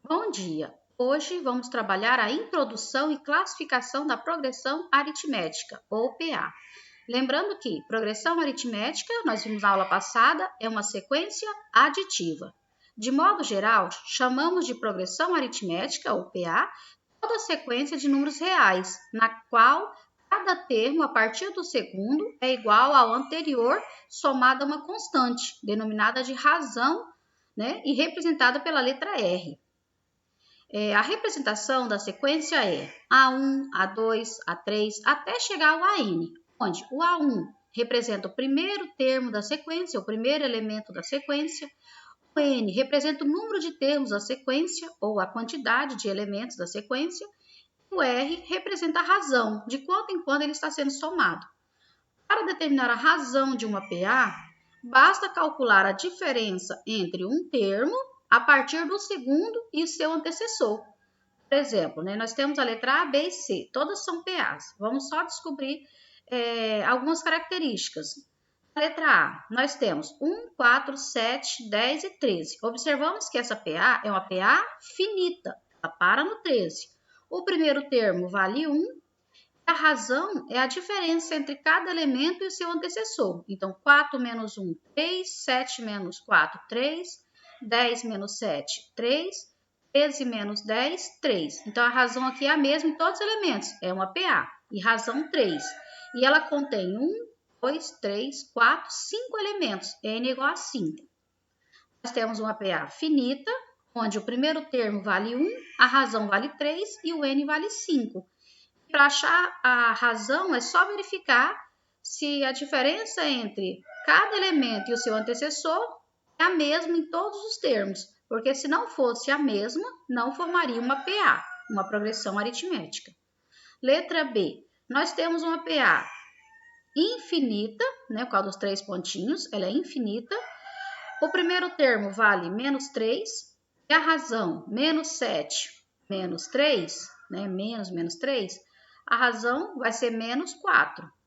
Bom dia! Hoje vamos trabalhar a introdução e classificação da progressão aritmética, ou PA. Lembrando que progressão aritmética, nós vimos na aula passada, é uma sequência aditiva. De modo geral, chamamos de progressão aritmética, ou PA, toda sequência de números reais, na qual cada termo a partir do segundo é igual ao anterior somado a uma constante, denominada de razão, e representada pela letra R. A representação da sequência é A1, A2, A3, até chegar ao AN, onde o A1 representa o primeiro termo da sequência, o primeiro elemento da sequência, o N representa o número de termos da sequência, ou a quantidade de elementos da sequência, e o R representa a razão, de quando em quando ele está sendo somado. Para determinar a razão de uma PA, basta calcular a diferença entre um termo a partir do segundo e seu antecessor. Por exemplo, nós temos a letra A, B e C, todas são PAs. Vamos só descobrir algumas características. Na letra A, nós temos 1, 4, 7, 10 e 13. Observamos que essa PA é uma PA finita, ela para no 13. O primeiro termo vale 1, a razão é a diferença entre cada elemento e o seu antecessor. Então, 4 menos 1, 3, 7 menos 4, 3, 10 menos 7, 3, 13 menos 10, 3. Então, a razão aqui é a mesma em todos os elementos, é uma PA, e razão 3. E ela contém 1, 2, 3, 4, 5 elementos, N igual a 5. Nós temos uma PA finita, onde o primeiro termo vale 1, a razão vale 3 e o N vale 5. Para achar a razão, é só verificar se a diferença entre cada elemento e o seu antecessor é a mesma em todos os termos, porque se não fosse a mesma, não formaria uma PA, uma progressão aritmética. Letra B, nós temos uma PA infinita, por causa dos 3 pontinhos, ela é infinita. O primeiro termo vale menos 3, e a razão menos 7, menos 3, menos 3, a razão vai ser menos 4.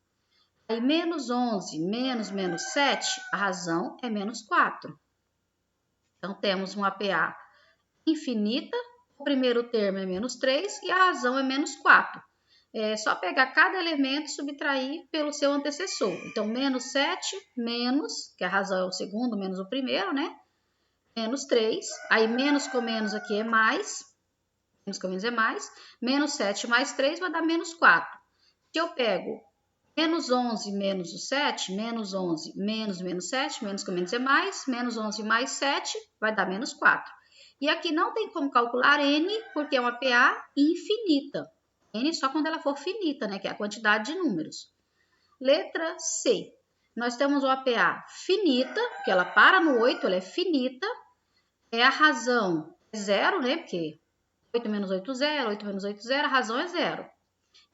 Aí, menos 11, menos 7, a razão é menos 4. Então, temos uma PA infinita, o primeiro termo é menos 3 e a razão é menos 4. É só pegar cada elemento e subtrair pelo seu antecessor. Então, menos 7, menos, que a razão é o segundo, menos o primeiro, Menos 3. Aí, menos com menos aqui é mais. Menos com menos é mais. Menos 7 mais 3 vai dar menos 4. Se eu pego menos 11 menos o 7, menos 11 menos 7, menos com menos é mais, menos 11 mais 7 vai dar menos 4. E aqui não tem como calcular N, porque é uma PA infinita. N só quando ela for finita, que é a quantidade de números. Letra C. Nós temos uma PA finita, porque ela para no 8, ela é finita. A razão é 0, porque 8 menos 8, 0, 8 menos 8, 0, a razão é 0.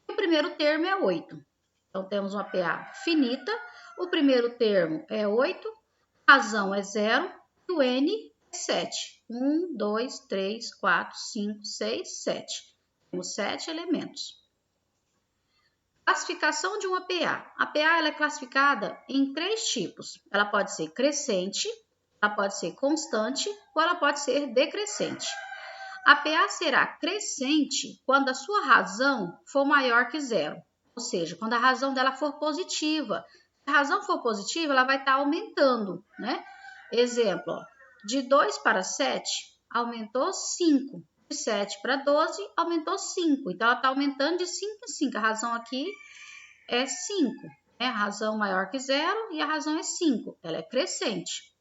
E o primeiro termo é 8. Então, temos uma PA finita, o primeiro termo é 8, a razão é 0 e o N é 7. 1, 2, 3, 4, 5, 6, 7. Temos 7 elementos. Classificação de uma PA. A PA ela é classificada em 3 tipos. Ela pode ser crescente, ela pode ser constante ou ela pode ser decrescente. A PA será crescente quando a sua razão for maior que 0. Ou seja, quando a razão dela for positiva. Se a razão for positiva, ela vai estar aumentando, Exemplo, de 2 para 7, aumentou 5. De 7 para 12, aumentou 5. Então, ela está aumentando de 5 em 5. A razão aqui é 5. A razão maior que 0 e a razão é 5. Ela é crescente.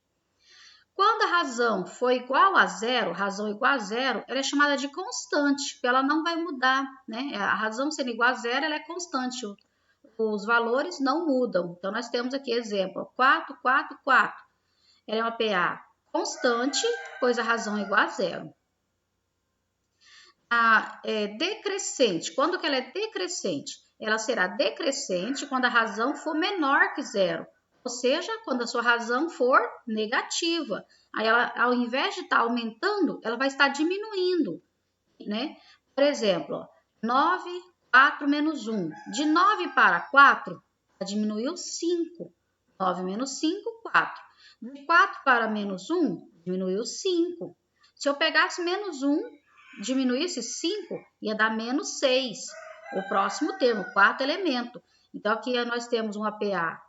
Quando a razão for igual a 0, razão igual a 0, ela é chamada de constante, porque ela não vai mudar, A razão sendo igual a 0, ela é constante, os valores não mudam. Então, nós temos aqui exemplo, 4, 4, 4. Ela é uma PA constante, pois a razão é igual a 0. A decrescente, quando que ela é decrescente? Ela será decrescente quando a razão for menor que 0. Ou seja, quando a sua razão for negativa. Aí, ela, ao invés de estar aumentando, ela vai estar diminuindo, Por exemplo, 9, 4 menos 1. De 9 para 4, ela diminuiu 5. 9 menos 5, 4. De 4 para menos 1, diminuiu 5. Se eu pegasse menos 1, diminuísse 5, ia dar menos 6. O próximo termo, o quarto elemento. Então, aqui nós temos um APA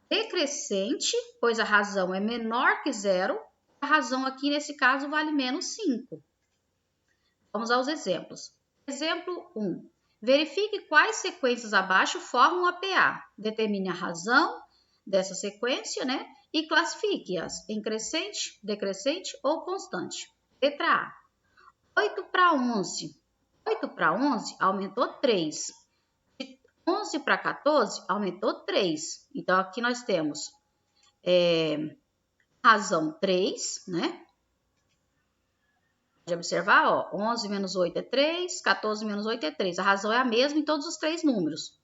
decrescente, pois a razão é menor que 0. A razão aqui, nesse caso, vale menos 5. Vamos aos exemplos. Exemplo 1. Verifique quais sequências abaixo formam um APA. Determine a razão dessa sequência, né? E classifique-as em crescente, decrescente ou constante. Letra A. 8 para 11. 8 para 11 aumentou 3. De 11 para 14 aumentou 3. Então, aqui nós temos razão 3, né? Pode observar, ó, 11 menos 8 é 3, 14 menos 8 é 3. A razão é a mesma em todos os três números.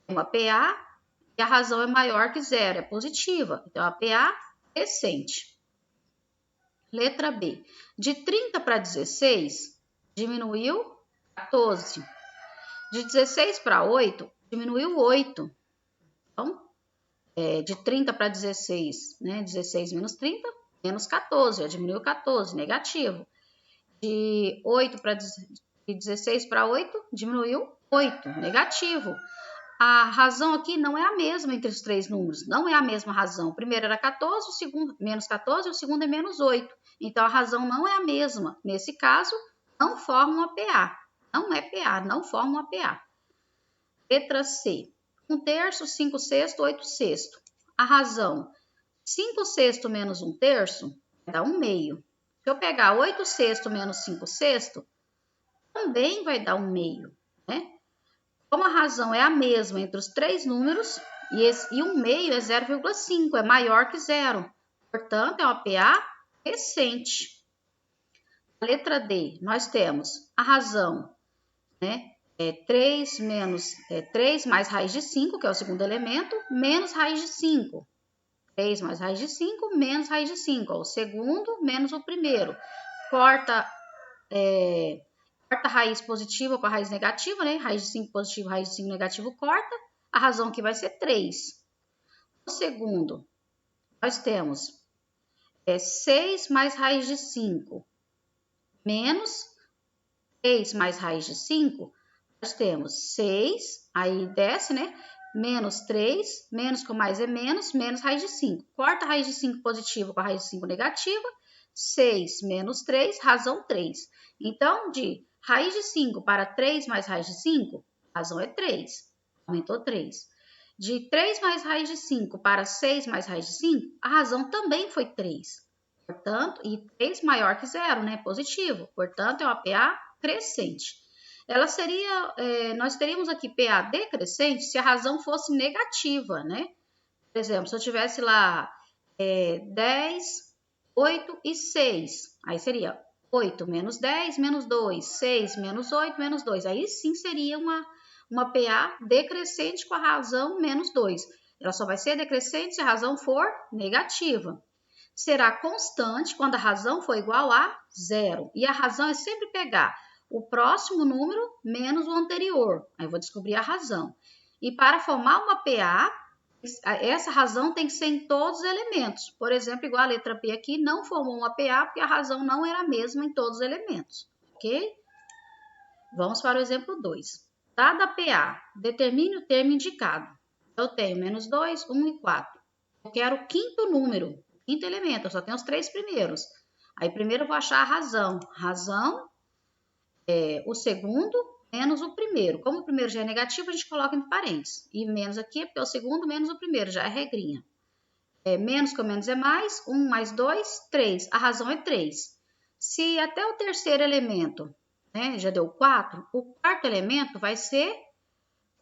É uma PA e a razão é maior que 0, é positiva. Então, a PA crescente. Letra B. De 30 para 16, diminuiu 14. De 16 para 8, diminuiu 8. Então, de 30 para 16, né? 16 menos 30, menos 14, já diminuiu 14, negativo. De 16 para 8, diminuiu 8, negativo. A razão aqui não é a mesma entre os três números, não é a mesma razão. O primeiro era 14, o segundo menos 14, o segundo é menos 8. Então, a razão não é a mesma. Nesse caso, não forma uma PA. Não é PA, não forma uma PA. Letra C. 1/3, 5/6, 8/6. A razão 5/6 menos 1/3 dá 1/2. Se eu pegar 8/6 menos 5/6, também vai dar 1/2, né? Como a razão é a mesma entre os três números, e 1/2 é 0,5, é maior que 0. Portanto, é uma PA crescente. Letra D, nós temos a razão, né? 3 mais raiz de 5, que é o segundo elemento, menos raiz de 5. 3 mais raiz de 5, menos raiz de 5. Ó, o segundo menos o primeiro. Corta a raiz positiva com a raiz negativa, né? Raiz de 5 positivo, raiz de 5 negativo, corta. A razão aqui vai ser 3. O segundo, nós temos 6 mais raiz de 5, menos 3 mais raiz de 5. Nós temos 6, aí desce, né? Menos 3, menos com mais é menos raiz de 5. Corta a raiz de 5 positiva com a raiz de 5 negativa. 6 menos 3, razão 3. Então, de raiz de 5 para 3 mais raiz de 5, a razão é 3. Aumentou 3. De 3 mais raiz de 5 para 6 mais raiz de 5, a razão também foi 3. Portanto, e 3 maior que 0, né? Positivo. Portanto, é uma PA crescente. Ela seria, nós teríamos aqui PA decrescente se a razão fosse negativa, né? Por exemplo, se eu tivesse lá 10, 8 e 6, aí seria 8 menos 10 menos 2, 6 menos 8 menos 2. Aí sim seria uma PA decrescente com a razão menos 2. Ela só vai ser decrescente se a razão for negativa. Será constante quando a razão for igual a 0. E a razão é sempre pegar o próximo número menos o anterior. Aí eu vou descobrir a razão. E para formar uma PA, essa razão tem que ser em todos os elementos. Por exemplo, igual a letra P aqui, não formou uma PA porque a razão não era a mesma em todos os elementos. Ok? Vamos para o exemplo 2. Dada a PA, determine o termo indicado. Eu tenho menos 2, 1 e 4. Eu quero o quinto número, quinto elemento, eu só tenho os três primeiros. Aí primeiro eu vou achar a razão. Razão o segundo menos o primeiro. Como o primeiro já é negativo, a gente coloca entre parênteses. E menos aqui é porque é o segundo menos o primeiro, já é regrinha. Menos com menos é mais, 1 mais 2, 3. A razão é 3. Se até o terceiro elemento, né, já deu 4, o quarto elemento vai ser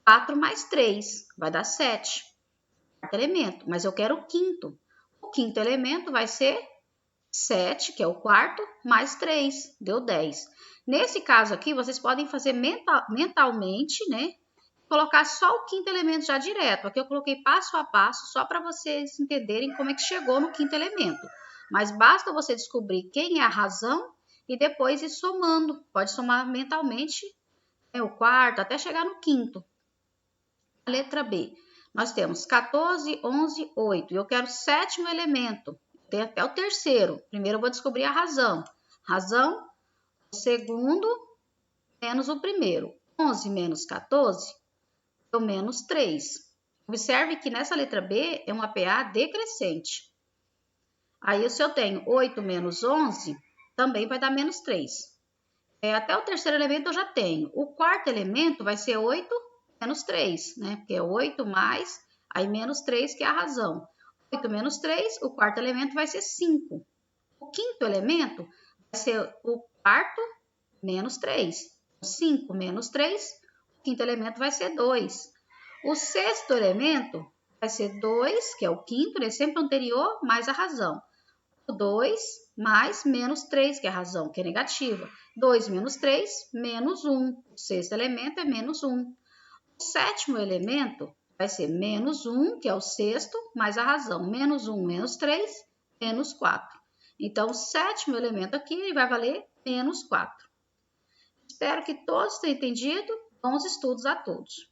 4 mais 3, vai dar 7. Quarto elemento, mas eu quero o quinto. O quinto elemento vai ser 7, que é o quarto, mais 3, deu 10. Nesse caso aqui, vocês podem fazer mentalmente, né? Colocar só o quinto elemento já direto. Aqui eu coloquei passo a passo, só para vocês entenderem como é que chegou no quinto elemento. Mas basta você descobrir quem é a razão e depois ir somando. Pode somar mentalmente o quarto, até chegar no quinto. A letra B. Nós temos 14, 11, 8. E eu quero o sétimo elemento. Tem até o terceiro. Primeiro eu vou descobrir a razão. razão, o segundo menos o primeiro. 11 menos 14 deu menos 3. Observe que nessa letra B é uma PA decrescente. Aí, se eu tenho 8 menos 11, também vai dar menos 3. Até o terceiro elemento eu já tenho. O quarto elemento vai ser 8 menos 3, né? Porque é 8 mais, aí menos 3, que é a razão. 8 menos 3, o quarto elemento vai ser 5. O quinto elemento vai ser o quarto menos 3. 5 menos 3, o quinto elemento vai ser 2. O sexto elemento vai ser 2, que é o quinto, né? Sempre anterior, mais a razão. 2 mais menos 3, que é a razão, que é negativa. 2 menos 3, menos 1. O sexto elemento é menos 1. O sétimo elemento vai ser menos 1, que é o sexto, mais a razão. Menos 1, menos 3, menos 4. Então, o sétimo elemento aqui vai valer menos 4. Espero que todos tenham entendido. Bons estudos a todos.